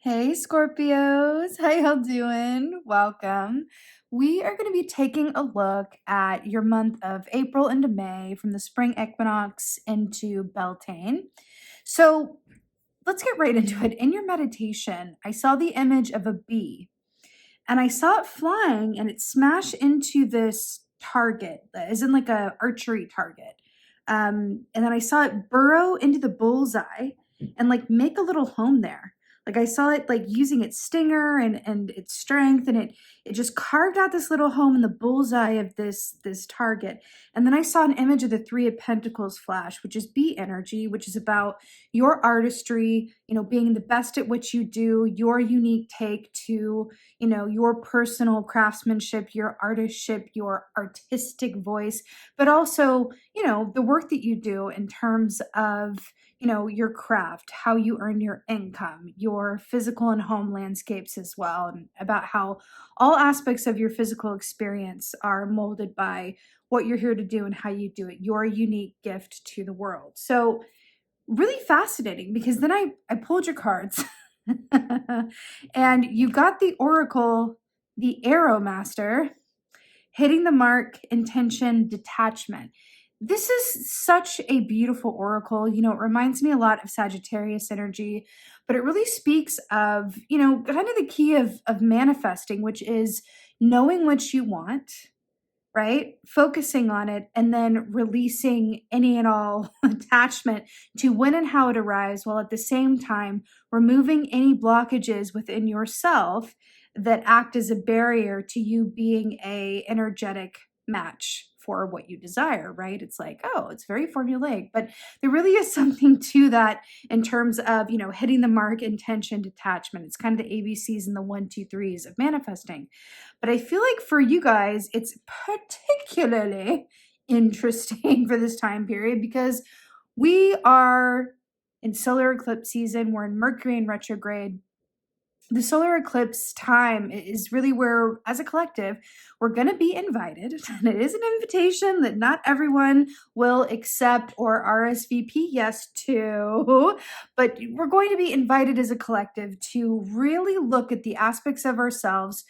Hey Scorpios, how y'all doing? Welcome. We are going to be taking a look at your month of April into May from the spring equinox into Beltane. So let's get right into it. In your meditation, I saw the image of a bee and I saw it flying and it smashed into this target, as in like a archery target. And then I saw it burrow into the bullseye and like make a little home there. Like I saw it like using its stinger and its strength, and it just carved out this little home in the bullseye of this target. And then I saw an image of the Three of Pentacles flash, which is bee energy, which is about your artistry, being the best at what you do, your unique take to, your personal craftsmanship, your artistship, your artistic voice, but also, the work that you do in terms of, your craft, how you earn your income, your physical and home landscapes as well, and about how all aspects of your physical experience are molded by what you're here to do and how you do it, your unique gift to the world. So really fascinating, because then I pulled your cards and you got the Oracle, the Arrow Master, hitting the mark, intention, detachment. This is such a beautiful oracle. It reminds me a lot of Sagittarius energy, but it really speaks of, kind of the key of manifesting, which is knowing what you want, right? Focusing on it and then releasing any and all attachment to when and how it arrives, while at the same time removing any blockages within yourself that act as a barrier to you being a energetic match for what you desire, right? It's like, oh, it's very formulaic, but there really is something to that in terms of, hitting the mark, intention, detachment. It's kind of the ABCs and the 1, 2, 3s of manifesting. But I feel like for you guys, it's particularly interesting for this time period because we are in solar eclipse season. We're in Mercury in retrograde. The solar eclipse time is really where, as a collective, we're going to be invited. And it is an invitation that not everyone will accept or RSVP yes to, but we're going to be invited as a collective to really look at the aspects of ourselves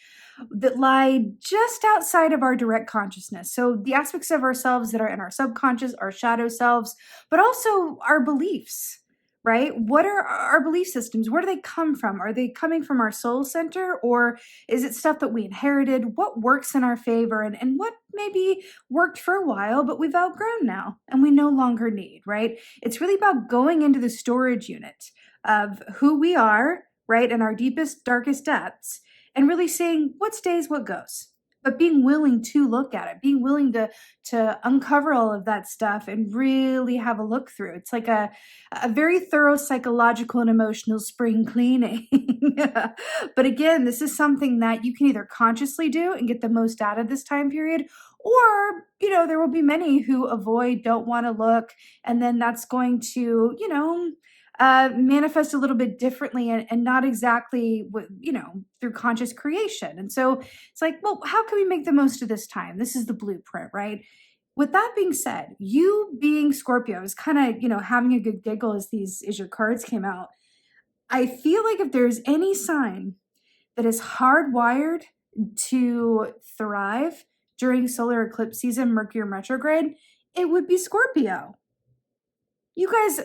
that lie just outside of our direct consciousness. So the aspects of ourselves that are in our subconscious, our shadow selves, but also our beliefs. Right? What are our belief systems? Where do they come from? Are they coming from our soul center, or is it stuff that we inherited? What works in our favor and what maybe worked for a while, but we've outgrown now and we no longer need, right? It's really about going into the storage unit of who we are, right? In our deepest, darkest depths, and really seeing what stays, what goes. But being willing to look at it, being willing to uncover all of that stuff and really have a look through. It's like a very thorough psychological and emotional spring cleaning. But again, this is something that you can either consciously do and get the most out of this time period, or, there will be many who avoid, don't want to look, and then that's going to, manifest a little bit differently and not exactly, through conscious creation. And so it's like, well, how can we make the most of this time? This is the blueprint, right? With that being said, you being Scorpio is kind of, having a good giggle as your cards came out. I feel like if there's any sign that is hardwired to thrive during solar eclipse season, Mercury retrograde, it would be Scorpio. You guys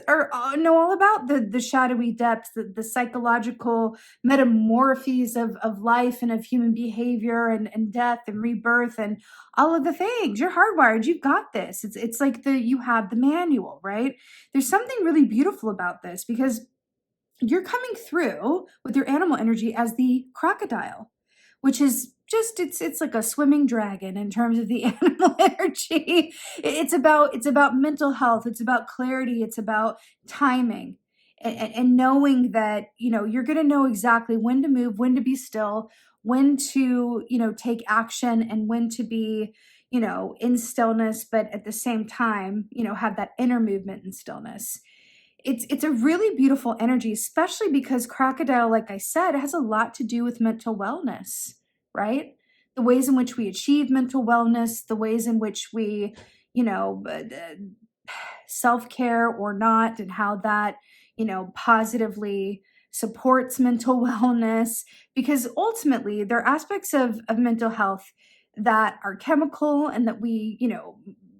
know all about the shadowy depths, the psychological metamorphoses of life and of human behavior and death and rebirth and all of the things. You're hardwired. You've got this. It's like you have the manual, right? There's something really beautiful about this because you're coming through with your animal energy as the crocodile, which is just it's like a swimming dragon in terms of the animal energy. It's about mental health, it's about clarity, it's about timing, and knowing that you're going to know exactly when to move, when to be still, when to take action, and when to be in stillness, but at the same time have that inner movement and stillness. It's a really beautiful energy, especially because crocodile, like I said, has a lot to do with mental wellness, right? The ways in which we achieve mental wellness, the ways in which we, self-care or not, and how that, positively supports mental wellness, because ultimately there are aspects of mental health that are chemical and that we,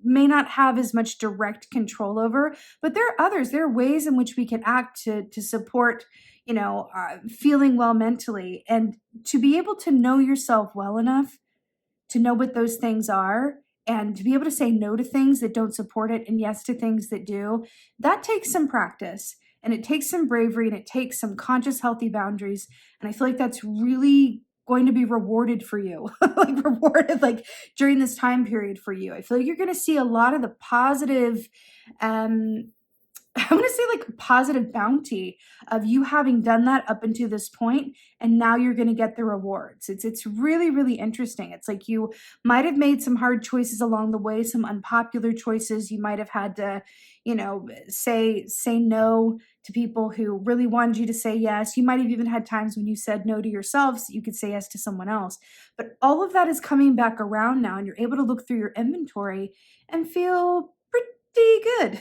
may not have as much direct control over, but there are others. There are ways in which we can act to support, feeling well mentally, and to be able to know yourself well enough to know what those things are, and to be able to say no to things that don't support it and yes to things that do. That takes some practice, and it takes some bravery, and it takes some conscious, healthy boundaries. And I feel like that's really going to be rewarded for you, like during this time period for you. I feel like you're going to see a lot of the positive, I'm going to say like positive bounty of you having done that up until this point, and now you're going to get the rewards. It's really, really interesting. It's like you might have made some hard choices along the way, some unpopular choices. You might have had to, say no to people who really wanted you to say yes. You might have even had times when you said no to yourself so you could say yes to someone else. But all of that is coming back around now, and you're able to look through your inventory and feel pretty good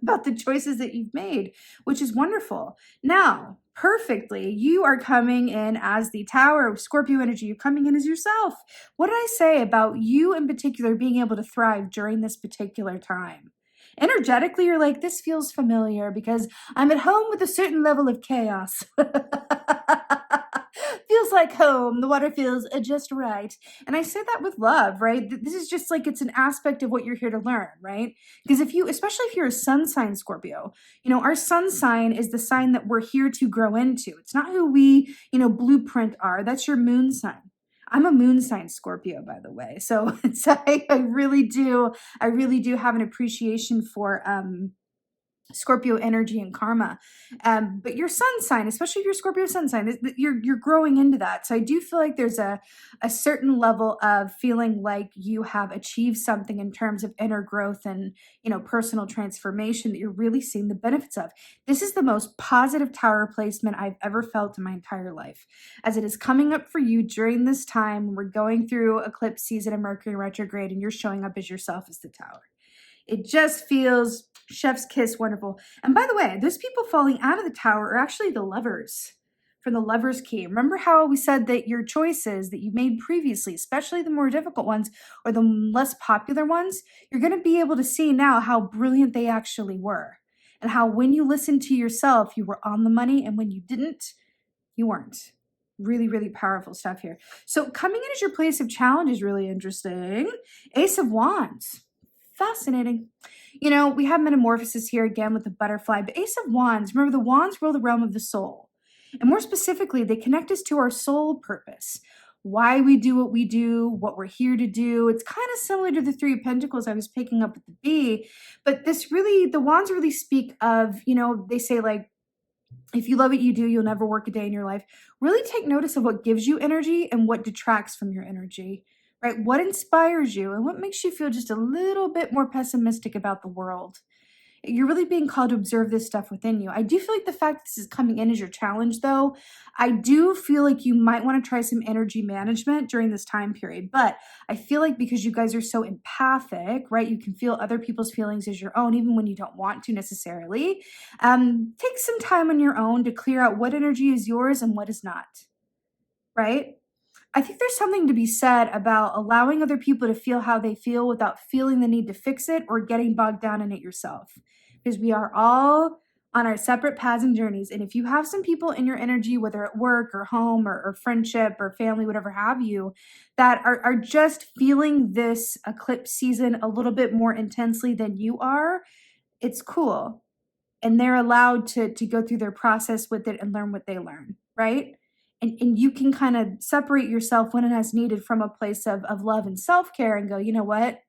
about the choices that you've made, which is wonderful. Now, perfectly, you are coming in as the Tower of Scorpio energy. You're coming in as yourself. What did I say about you in particular being able to thrive during this particular time? Energetically, you're like, this feels familiar because I'm at home with a certain level of chaos. Feels like home. The water feels just right. And I say that with love, right? This is just like, it's an aspect of what you're here to learn, right? Because especially if you're a sun sign Scorpio, our sun sign is the sign that we're here to grow into. It's not who we, blueprint are. That's your moon sign. I'm a moon sign Scorpio, by the way. So I really do have an appreciation for Scorpio energy and karma. But your sun sign, especially if you're Scorpio sun sign, you're growing into that. So I do feel like there's a certain level of feeling like you have achieved something in terms of inner growth and, personal transformation that you're really seeing the benefits of. This is the most positive Tower placement I've ever felt in my entire life, as it is coming up for you during this time. We're going through eclipse season and Mercury retrograde, and you're showing up as yourself as the Tower. It just feels chef's kiss wonderful. And by the way, those people falling out of the Tower are actually the Lovers from the Lover's Key. Remember how we said that your choices that you made previously, especially the more difficult ones or the less popular ones, you're going to be able to see now how brilliant they actually were, and how when you listened to yourself, you were on the money, and when you didn't, you weren't. Really, really powerful stuff here. So coming in as your place of challenge is really interesting. Ace of Wands. Fascinating. We have metamorphosis here again with the butterfly, but Ace of Wands, remember the wands rule the realm of the soul. And more specifically, they connect us to our soul purpose, why we do what we do, what we're here to do. It's kind of similar to the Three of Pentacles I was picking up with the bee, but the wands really speak of, they say like, if you love what you do, you'll never work a day in your life. Really take notice of what gives you energy and what detracts from your energy. Right? What inspires you and what makes you feel just a little bit more pessimistic about the world? You're really being called to observe this stuff within you. I do feel like the fact this is coming in as your challenge, though, I do feel like you might want to try some energy management during this time period. But I feel like because you guys are so empathic, right, you can feel other people's feelings as your own, even when you don't want to necessarily. Take some time on your own to clear out what energy is yours and what is not, right? I think there's something to be said about allowing other people to feel how they feel without feeling the need to fix it or getting bogged down in it yourself. Because we are all on our separate paths and journeys. And if you have some people in your energy, whether at work or home or friendship or family, whatever have you, that are just feeling this eclipse season a little bit more intensely than you are, it's cool. And they're allowed to go through their process with it and learn what they learn, right? And you can kind of separate yourself when it has needed from a place of love and self-care and go, you know what?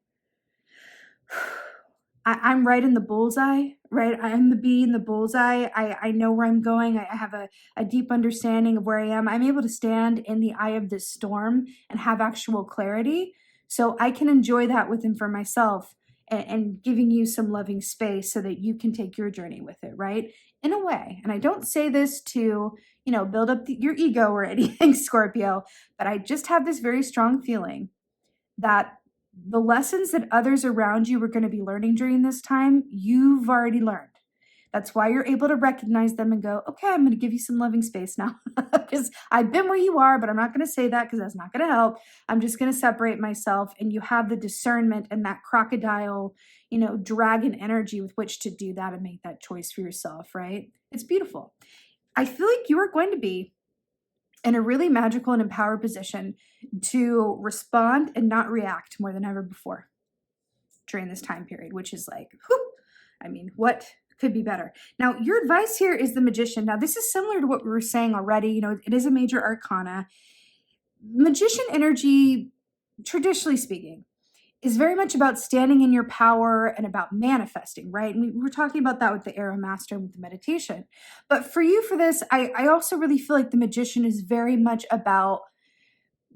I'm right in the bullseye, right? I'm the bee in the bullseye. I know where I'm going. I have a deep understanding of where I am. I'm able to stand in the eye of this storm and have actual clarity. So I can enjoy that within for myself and giving you some loving space so that you can take your journey with it, right? In a way. And I don't say this to, build up your ego or anything, Scorpio, but I just have this very strong feeling that the lessons that others around you are going to be learning during this time, you've already learned. That's why you're able to recognize them and go, okay, I'm going to give you some loving space now because I've been where you are, but I'm not going to say that because that's not going to help. I'm just going to separate myself. And you have the discernment and that crocodile, dragon energy with which to do that and make that choice for yourself, right? It's beautiful. I feel like you are going to be in a really magical and empowered position to respond and not react more than ever before during this time period, which is like, what could be better? Now, your advice here is the Magician. Now, this is similar to what we were saying already. It is a major arcana. Magician energy, traditionally speaking, is very much about standing in your power and about manifesting, right? And we were talking about that with the Arrow Master and with the meditation. But for you, for this, I also really feel like the Magician is very much about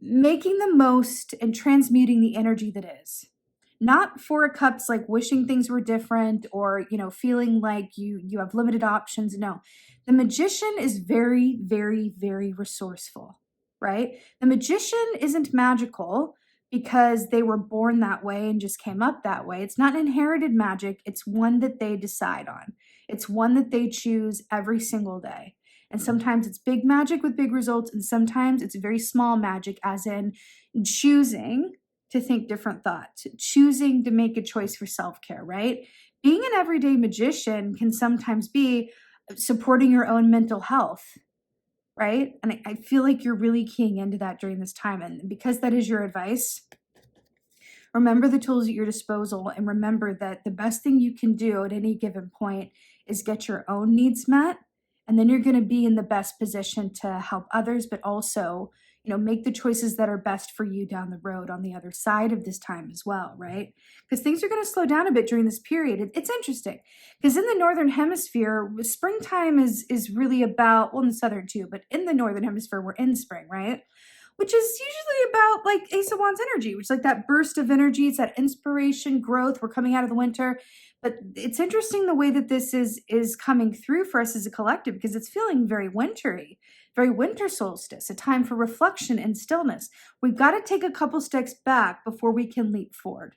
making the most and transmuting the energy that is. Not Four of Cups, like wishing things were different or, feeling like you have limited options. No, the Magician is very, very, very resourceful, right? The Magician isn't magical because they were born that way and just came up that way. It's not inherited magic. It's one that they decide on. It's one that they choose every single day. And sometimes it's big magic with big results. And sometimes it's very small magic, as in choosing to think different thoughts, choosing to make a choice for self-care, right? Being an everyday magician can sometimes be supporting your own mental health, right? And I feel like you're really keying into that during this time. And because that is your advice, remember the tools at your disposal and remember that the best thing you can do at any given point is get your own needs met. And then you're going to be in the best position to help others, but also, make the choices that are best for you down the road on the other side of this time as well, right? Because things are going to slow down a bit during this period. It's interesting because in the Northern Hemisphere, springtime is really about, well, in the Southern too, but in the Northern Hemisphere, we're in spring, right? Which is usually about like Ace of Wands energy, which is like that burst of energy. It's that inspiration, growth. We're coming out of the winter. But it's interesting the way that this is coming through for us as a collective because it's feeling very wintry, very winter solstice, a time for reflection and stillness. We've got to take a couple steps back before we can leap forward.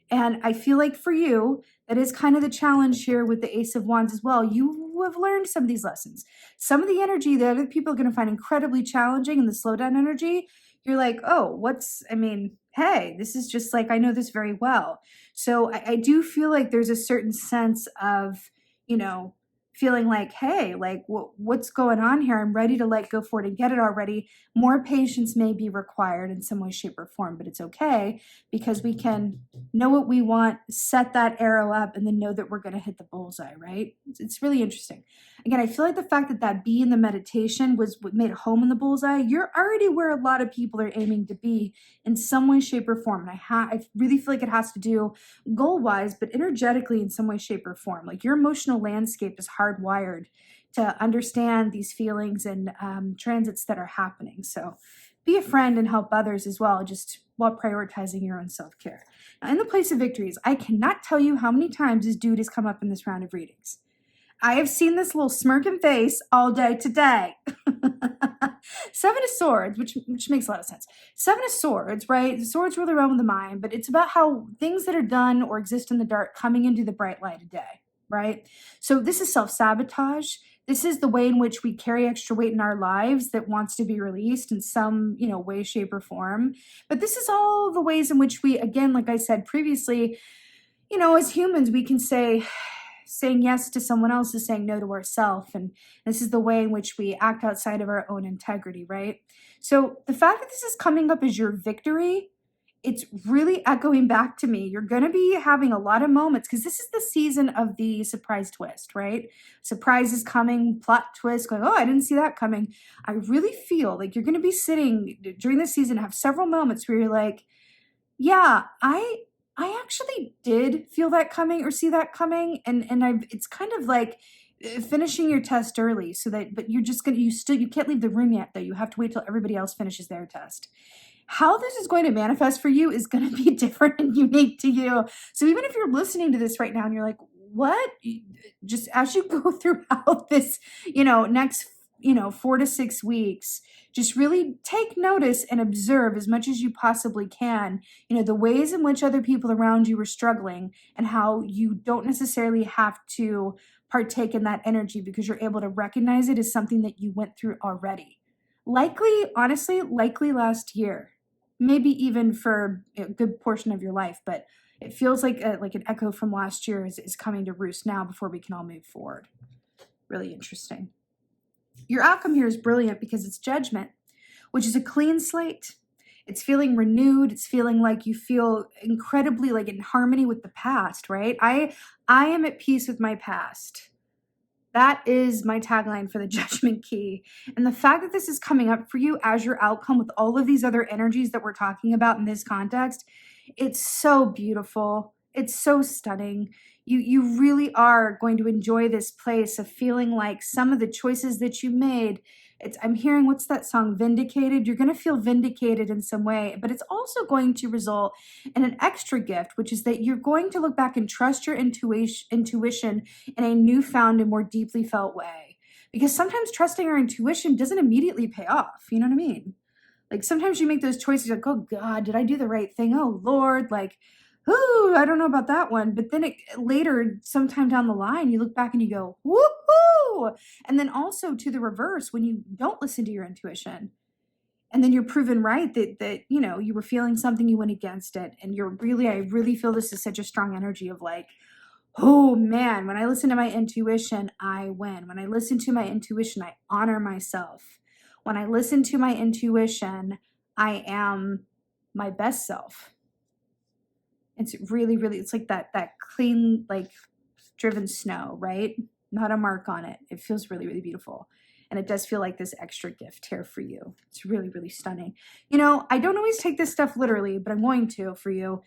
And I feel like for you, that is kind of the challenge here with the Ace of Wands as well. You have learned some of these lessons. Some of the energy that other people are going to find incredibly challenging and the slowdown energy, you're like, hey, this is just like, I know this very well. So I do feel like there's a certain sense of, feeling like, hey, like what's going on here? I'm ready to go for it and get it already. More patience may be required in some way, shape, or form, but it's okay because we can know what we want, set that arrow up, and then know that we're going to hit the bullseye, right? It's really interesting. Again, I feel like the fact that bee in the meditation was what made a home in the bullseye, you're already where a lot of people are aiming to be in some way, shape, or form. And I really feel like it has to do goal-wise, but energetically in some way, shape, or form. Like your emotional landscape is hardwired to understand these feelings and transits that are happening. So be a friend and help others as well, just while prioritizing your own self-care. Now, in the place of victories, I cannot tell you how many times this dude has come up in this round of readings. I have seen this little smirking face all day today. Seven of Swords, which makes a lot of sense. Seven of Swords, right? The swords rule the realm of the mind, but it's about how things that are done or exist in the dark coming into the bright light of day, right? So this is self-sabotage. This is the way in which we carry extra weight in our lives that wants to be released in some, way, shape, or form. But this is all the ways in which we, again, like I said previously, as humans, we can say, saying yes to someone else is saying no to ourselves. And this is the way in which we act outside of our own integrity, right? So the fact that this is coming up as your victory, it's really echoing back to me. You're going to be having a lot of moments because this is the season of the surprise twist, right? Surprise is coming, plot twist, going, oh, I didn't see that coming. I really feel like you're going to be sitting during this season, have several moments where you're like, yeah, I actually did feel that coming or see that coming. And it's kind of like finishing your test early but you're just going to, you can't leave the room yet though. You have to wait till everybody else finishes their test. How this is going to manifest for you is going to be different and unique to you. So even if you're listening to this right now and you're like, what? Just as you go throughout this, next 4 to 6 weeks, just really take notice and observe as much as you possibly can, the ways in which other people around you are struggling and how you don't necessarily have to partake in that energy because you're able to recognize it as something that you went through already. Honestly, likely last year, maybe even for a good portion of your life, but it feels like an echo from last year is coming to roost now before we can all move forward. Really interesting. Your outcome here is brilliant because it's Judgment, which is a clean slate. It's feeling renewed. It's feeling like you feel incredibly like in harmony with the past, right? I am at peace with my past. That is my tagline for the Judgment key. And the fact that this is coming up for you as your outcome with all of these other energies that we're talking about in this context, it's so beautiful. It's so stunning. You really are going to enjoy this place of feeling like some of the choices that you made. I'm hearing, what's that song, Vindicated? You're going to feel vindicated in some way, but it's also going to result in an extra gift, which is that you're going to look back and trust your intuition in a newfound and more deeply felt way. Because sometimes trusting our intuition doesn't immediately pay off. You know what I mean? Like sometimes you make those choices like, oh God, did I do the right thing? Oh Lord, like, ooh, I don't know about that one. But then later, sometime down the line, you look back and you go, woohoo! And then also to the reverse, when you don't listen to your intuition, and then you're proven right that you were feeling something, you went against it, and I really feel this is such a strong energy of like, oh man, when I listen to my intuition, I win. When I listen to my intuition, I honor myself. When I listen to my intuition, I am my best self. It's really, really, it's like that clean, like driven snow, right? Not a mark on it. It feels really, really beautiful. And it does feel like this extra gift here for you. It's really, really stunning. I don't always take this stuff literally, but I'm going to for you.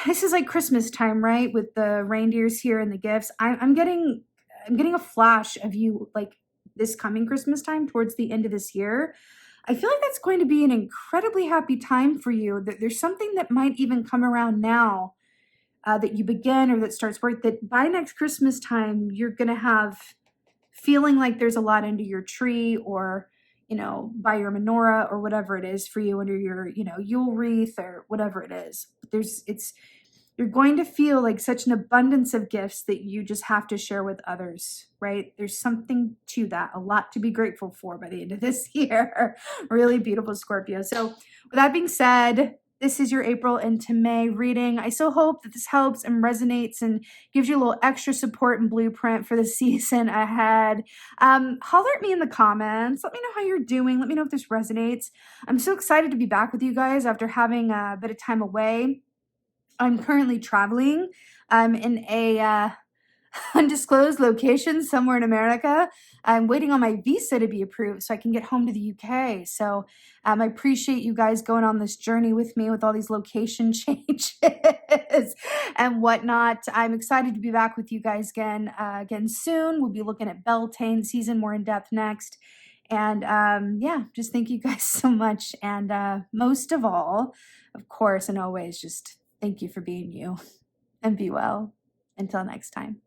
This is like Christmas time, right? With the reindeers here and the gifts. I'm getting a flash of you like this coming Christmas time towards the end of this year. I feel like that's going to be an incredibly happy time for you. That there's something that might even come around now that you begin or that starts work, that by next Christmas time, you're going to have feeling like there's a lot under your tree or, by your menorah or whatever it is for you under your, Yule wreath or whatever it is. You're going to feel like such an abundance of gifts that you just have to share with others, right? There's something to that, a lot to be grateful for by the end of this year. Really beautiful, Scorpio. So with that being said, this is your April into May reading. I so hope that this helps and resonates and gives you a little extra support and blueprint for the season ahead. Holler at me in the comments. Let me know how you're doing. Let me know if this resonates. I'm so excited to be back with you guys after having a bit of time away. I'm currently traveling. I'm in a undisclosed location somewhere in America. I'm waiting on my visa to be approved so I can get home to the UK. So I appreciate you guys going on this journey with me with all these location changes and whatnot. I'm excited to be back with you guys again soon. We'll be looking at Beltane season more in depth next. And just thank you guys so much. And most of all, of course, and always, just thank you for being you, and be well. Until next time.